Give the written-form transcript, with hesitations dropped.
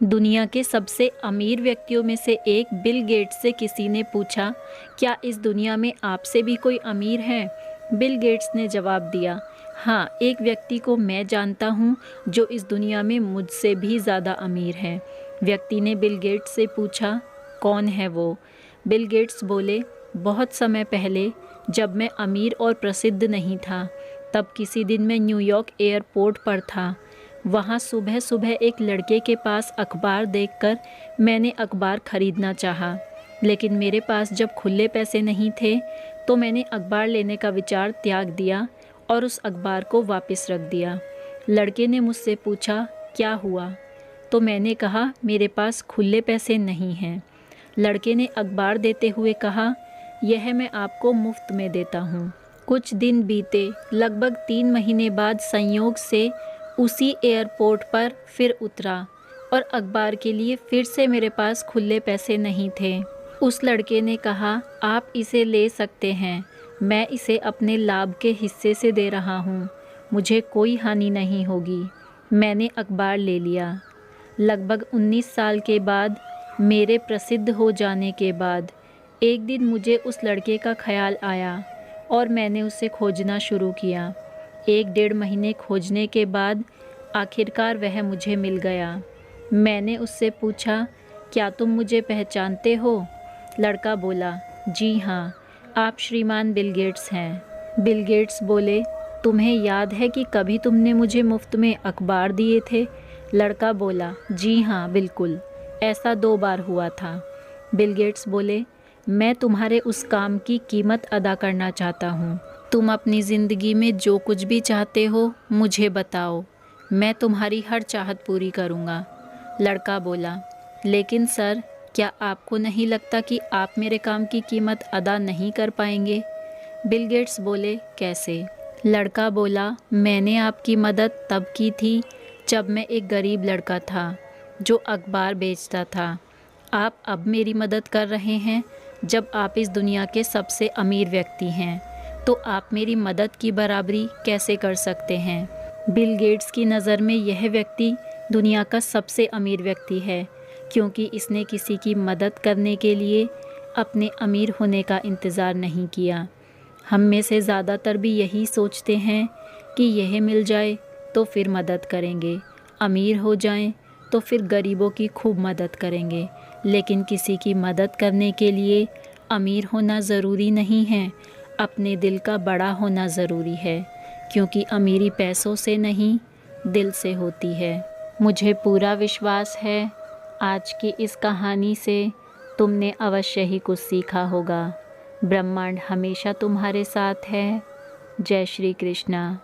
दुनिया के सबसे अमीर व्यक्तियों में से एक बिल गेट्स से किसी ने पूछा, क्या इस दुनिया में आपसे भी कोई अमीर है? बिल गेट्स ने जवाब दिया, हाँ, एक व्यक्ति को मैं जानता हूँ जो इस दुनिया में मुझसे भी ज़्यादा अमीर है। व्यक्ति ने बिल गेट्स से पूछा, कौन है वो? बिल गेट्स बोले, बहुत समय पहले जब मैं अमीर और प्रसिद्ध नहीं था, तब किसी दिन मैं न्यूयॉर्क एयरपोर्ट पर था। वहाँ सुबह सुबह एक लड़के के पास अखबार देखकर मैंने अखबार खरीदना चाहा, लेकिन मेरे पास जब खुले पैसे नहीं थे तो मैंने अखबार लेने का विचार त्याग दिया और उस अखबार को वापस रख दिया। लड़के ने मुझसे पूछा, क्या हुआ? तो मैंने कहा, मेरे पास खुले पैसे नहीं हैं। लड़के ने अखबार देते हुए कहा, यह मैं आपको मुफ्त में देता हूँ। कुछ दिन बीते, लगभग 3 महीने बाद संयोग से उसी एयरपोर्ट पर फिर उतरा और अखबार के लिए फिर से मेरे पास खुले पैसे नहीं थे। उस लड़के ने कहा, आप इसे ले सकते हैं, मैं इसे अपने लाभ के हिस्से से दे रहा हूँ, मुझे कोई हानि नहीं होगी। मैंने अखबार ले लिया। लगभग 19 साल के बाद, मेरे प्रसिद्ध हो जाने के बाद, एक दिन मुझे उस लड़के का ख्याल आया और मैंने उसे खोजना शुरू किया। 1 डेढ़ महीने खोजने के बाद आखिरकार वह मुझे मिल गया। मैंने उससे पूछा, क्या तुम मुझे पहचानते हो? लड़का बोला, जी हाँ, आप श्रीमान बिल गेट्स हैं। बिल गेट्स बोले, तुम्हें याद है कि कभी तुमने मुझे मुफ्त में अखबार दिए थे? लड़का बोला, जी हाँ, बिल्कुल, ऐसा 2 बार हुआ था। बिल गेट्स बोले, मैं तुम्हारे उस काम की कीमत अदा करना चाहता हूँ। तुम अपनी ज़िंदगी में जो कुछ भी चाहते हो मुझे बताओ, मैं तुम्हारी हर चाहत पूरी करूँगा। लड़का बोला, लेकिन सर, क्या आपको नहीं लगता कि आप मेरे काम की कीमत अदा नहीं कर पाएंगे? बिल गेट्स बोले, कैसे? लड़का बोला, मैंने आपकी मदद तब की थी जब मैं एक गरीब लड़का था जो अखबार बेचता था। आप अब मेरी मदद कर रहे हैं जब आप इस दुनिया के सबसे अमीर व्यक्ति हैं, तो आप मेरी मदद की बराबरी कैसे कर सकते हैं? बिल गेट्स की नज़र में यह व्यक्ति दुनिया का सबसे अमीर व्यक्ति है, क्योंकि इसने किसी की मदद करने के लिए अपने अमीर होने का इंतज़ार नहीं किया। हम में से ज़्यादातर भी यही सोचते हैं कि यह मिल जाए तो फिर मदद करेंगे, अमीर हो जाएं तो फिर गरीबों की खूब मदद करेंगे। लेकिन किसी की मदद करने के लिए अमीर होना ज़रूरी नहीं है, अपने दिल का बड़ा होना ज़रूरी है, क्योंकि अमीरी पैसों से नहीं, दिल से होती है। मुझे पूरा विश्वास है आज की इस कहानी से तुमने अवश्य ही कुछ सीखा होगा। ब्रह्मांड हमेशा तुम्हारे साथ है। जय श्री कृष्णा।